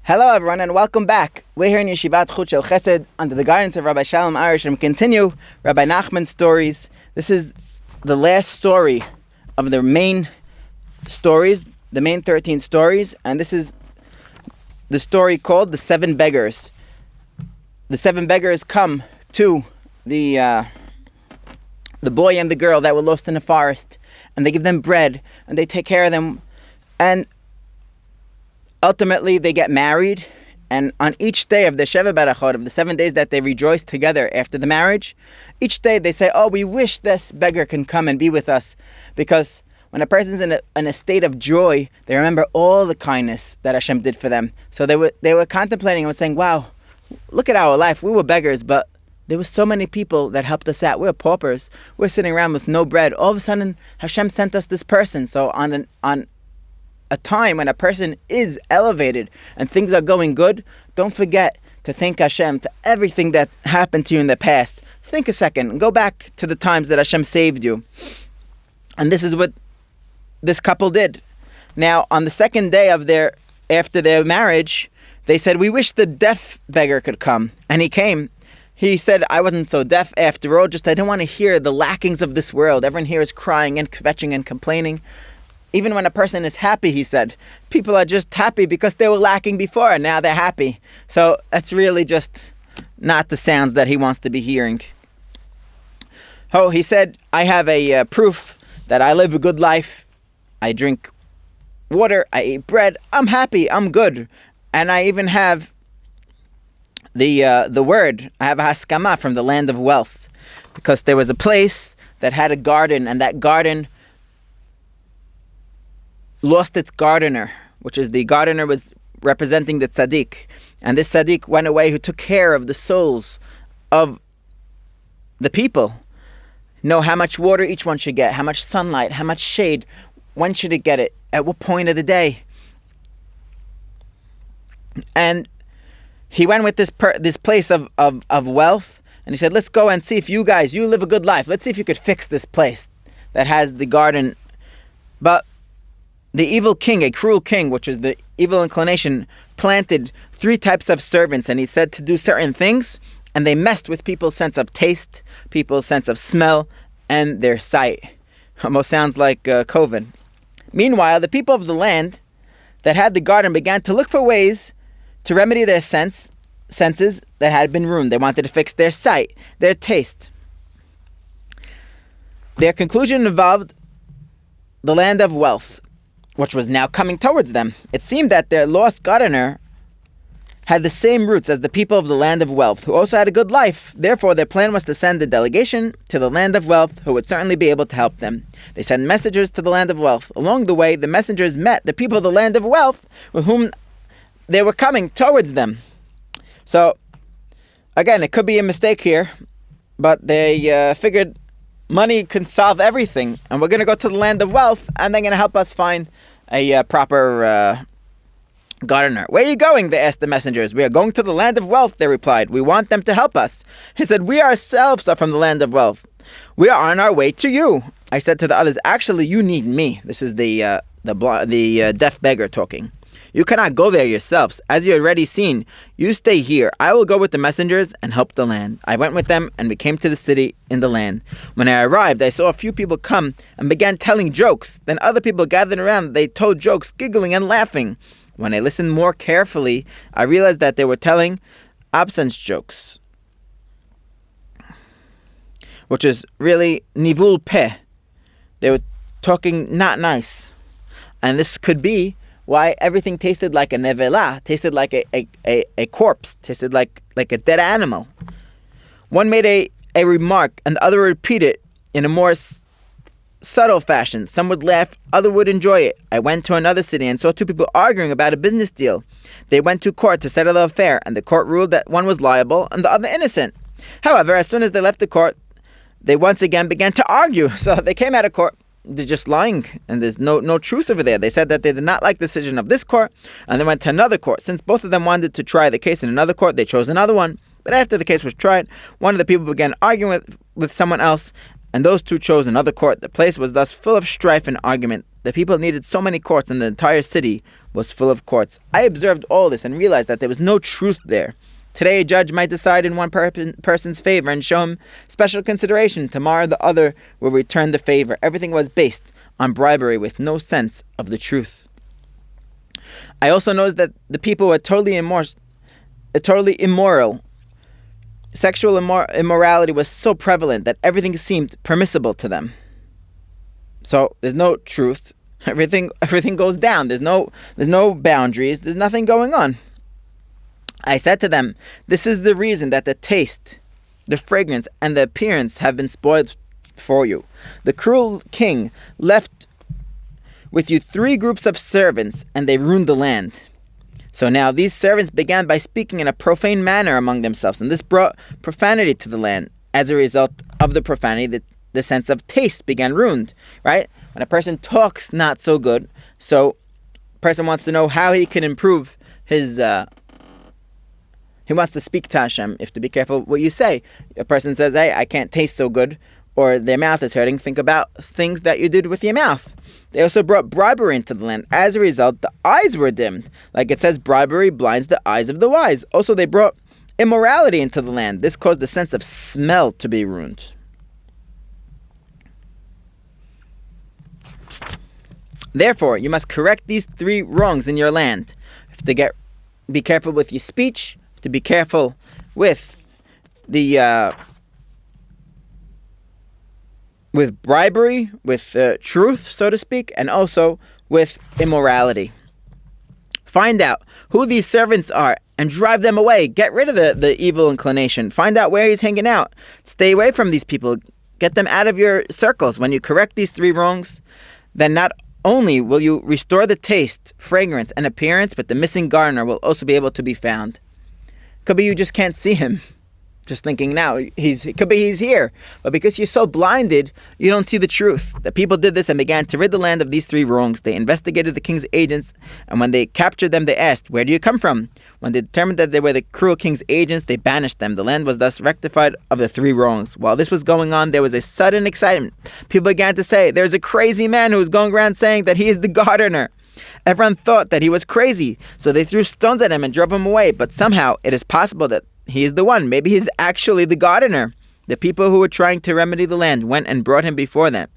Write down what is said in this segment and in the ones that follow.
Hello everyone and welcome back. We're here in Yeshivat Chut Shel Chesed under the guidance of Rabbi Shalom Arush, and we continue Rabbi Nachman's stories. This is the last story of the main stories, the main 13 stories, and this is the story called The 7 Beggars. The 7 beggars come to the boy and the girl that were lost in the forest, and they give them bread and they take care of them, and ultimately they get married. And on each day of the Sheva Barachot, of the 7 days that they rejoice together after the marriage, each day they say, we wish this beggar can come and be with us. Because when a person's in a state of joy, they remember all the kindness that Hashem did for them. So they were contemplating and were saying, wow, look at our life. We were beggars, but there were so many people that helped us out. We were paupers. We're sitting around with no bread. All of a sudden, Hashem sent us this person. So on a time when a person is elevated and things are going good, don't forget to thank Hashem for everything that happened to you in the past. Think a second and go back to the times that Hashem saved you. And this is what this couple did. Now, on the second day after their marriage, they said, we wish the deaf beggar could come. And he came. He said, I wasn't so deaf after all, just I didn't want to hear the lackings of this world. Everyone here is crying and kvetching and complaining. Even when a person is happy, he said, people are just happy because they were lacking before and now they're happy. So that's really just not the sounds that he wants to be hearing. He said, I have a proof that I live a good life. I drink water, I eat bread, I'm happy, I'm good. And I even have the word, I have a haskama from the land of wealth. Because there was a place that had a garden, and that garden lost its gardener, which is the gardener was representing the tzaddik. And this tzaddik went away who took care of the souls of the people. Know how much water each one should get, how much sunlight, how much shade, when should it get it, at what point of the day. And he went with this place of wealth, and he said, let's go and see if you live a good life. Let's see if you could fix this place that has the garden. But the evil king, a cruel king, which is the evil inclination, planted 3 types of servants, and he said to do certain things, and they messed with people's sense of taste, people's sense of smell, and their sight. Almost sounds like COVID. Meanwhile, the people of the land that had the garden began to look for ways to remedy their senses that had been ruined. They wanted to fix their sight, their taste. Their conclusion involved the land of wealth, which was now coming towards them. It seemed that their lost gardener had the same roots as the people of the land of wealth, who also had a good life. Therefore, their plan was to send a delegation to the land of wealth, who would certainly be able to help them. They sent messengers to the land of wealth. Along the way, the messengers met the people of the land of wealth, with whom they were coming towards them. So, again, it could be a mistake here, but they figured money can solve everything, and we're going to go to the land of wealth, and they're going to help us find a proper gardener. Where are you going? They asked the messengers. We are going to the land of wealth, they replied. We want them to help us. He said, we ourselves are from the land of wealth. We are on our way to you. I said to the others, actually, you need me. This is the deaf beggar talking. You cannot go there yourselves. As you had already seen, you stay here. I will go with the messengers and help the land. I went with them, and we came to the city in the land. When I arrived, I saw a few people come and began telling jokes. Then other people gathered around. They told jokes, giggling and laughing. When I listened more carefully, I realized that they were telling absence jokes, which is really nivul peh. They were talking not nice. And this could be why everything tasted like a nevela, tasted like a corpse, tasted like a dead animal. One made a remark, and the other repeated in a more subtle fashion. Some would laugh, other would enjoy it. I went to another city and saw 2 people arguing about a business deal. They went to court to settle the affair, and the court ruled that one was liable and the other innocent. However, as soon as they left the court, they once again began to argue. So they came out of court. They're just lying, and there's no truth over there. They said that they did not like the decision of this court, and they went to another court. Since both of them wanted to try the case in another court, they chose another one. But after the case was tried, one of the people began arguing with someone else, and those 2 chose another court. The place was thus full of strife and argument. the people needed so many courts, and the entire city was full of courts. I observed all this and realized that there was no truth there. Today a judge might decide in one person's favor and show him special consideration. Tomorrow the other will return the favor. Everything was based on bribery with no sense of the truth. I also noticed that the people were totally immoral. Sexual immorality was so prevalent that everything seemed permissible to them. So there's no truth. Everything goes down. There's no boundaries. There's nothing going on. I said to them, this is the reason that the taste, the fragrance, and the appearance have been spoiled for you. The cruel king left with you 3 groups of servants, and they ruined the land. So now these servants began by speaking in a profane manner among themselves, and this brought profanity to the land. As a result of the profanity, the sense of taste began ruined, right? When a person talks not so good, so a person wants to know how he can improve his... He wants to speak to Hashem. If to be careful what you say. A person says, hey, I can't taste so good, or their mouth is hurting. Think about things that you did with your mouth. They also brought bribery into the land. As a result, the eyes were dimmed. Like it says, bribery blinds the eyes of the wise. Also, they brought immorality into the land. This caused the sense of smell to be ruined. Therefore, you must correct these 3 wrongs in your land. Be careful with your speech, to be careful with the with bribery, with truth, so to speak, and also with immorality. Find out who these servants are and drive them away. Get rid of the evil inclination. Find out where he's hanging out. Stay away from these people. Get them out of your circles. When you correct these 3 wrongs, then not only will you restore the taste, fragrance, and appearance, but the missing gardener will also be able to be found. Could be you just can't see him. Just thinking now, could be he's here. But because you're so blinded, you don't see the truth. The people did this and began to rid the land of these 3 wrongs. They investigated the king's agents, and when they captured them, they asked, where do you come from? When they determined that they were the cruel king's agents, they banished them. The land was thus rectified of the 3 wrongs. While this was going on, there was a sudden excitement. People began to say, there's a crazy man who is going around saying that he is the gardener. Everyone thought that he was crazy, so they threw stones at him and drove him away. But somehow, it is possible that he is the one. Maybe he's actually the gardener. The people who were trying to remedy the land went and brought him before them.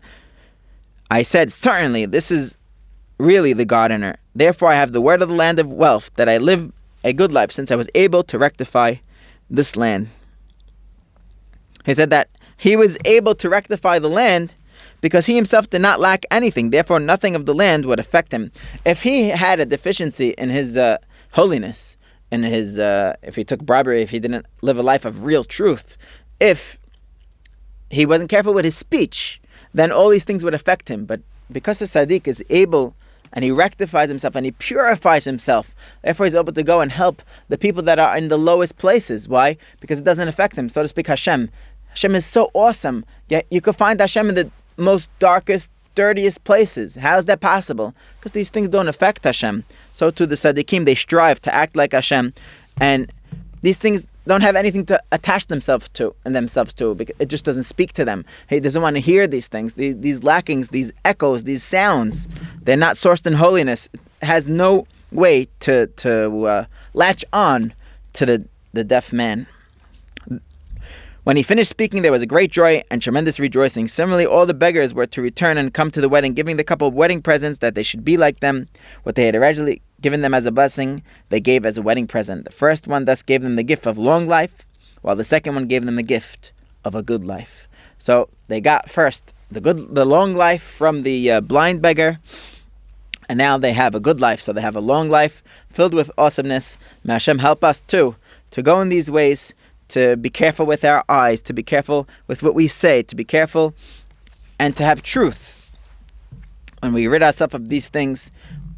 I said, certainly, this is really the gardener. Therefore, I have the word of the land of wealth, that I live a good life, since I was able to rectify this land. He said that he was able to rectify the land because he himself did not lack anything. Therefore, nothing of the land would affect him. If he had a deficiency in his holiness, in his if he took bribery, if he didn't live a life of real truth, if he wasn't careful with his speech, then all these things would affect him. But because the tzaddik is able, and he rectifies himself, and he purifies himself, therefore he's able to go and help the people that are in the lowest places. Why? Because it doesn't affect him. So to speak, Hashem is so awesome. Yet you could find Hashem in the most darkest, dirtiest places. How is that possible? Because these things don't affect Hashem. So to the tzaddikim, they strive to act like Hashem, and these things don't have anything to attach themselves to, because it just doesn't speak to them. He doesn't want to hear these things, these lackings, these echoes, these sounds. They're not sourced in holiness. It has no way to latch on to the deaf man. When he finished speaking, there was a great joy and tremendous rejoicing. Similarly, all the beggars were to return and come to the wedding, giving the couple wedding presents that they should be like them. What they had originally given them as a blessing, they gave as a wedding present. The first one thus gave them the gift of long life, while the second one gave them the gift of a good life. So they got first the long life from the blind beggar, and now they have a good life. So they have a long life filled with awesomeness. May Hashem help us too to go in these ways, to be careful with our eyes, to be careful with what we say, to be careful and to have truth. When we rid ourselves of these things,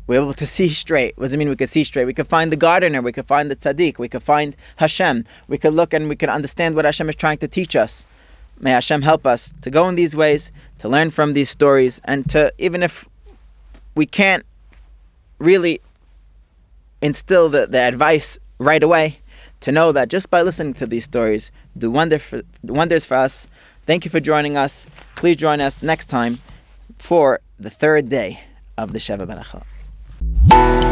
we're able to see straight. What does it mean we can see straight? We can find the gardener, we can find the tzaddik, we can find Hashem. We can look and we can understand what Hashem is trying to teach us. May Hashem help us to go in these ways, to learn from these stories, and to, even if we can't really instill the advice right away, to know that just by listening to these stories, do wonders for us. Thank you for joining us. Please join us next time for the 3rd day of the Sheva Barachot.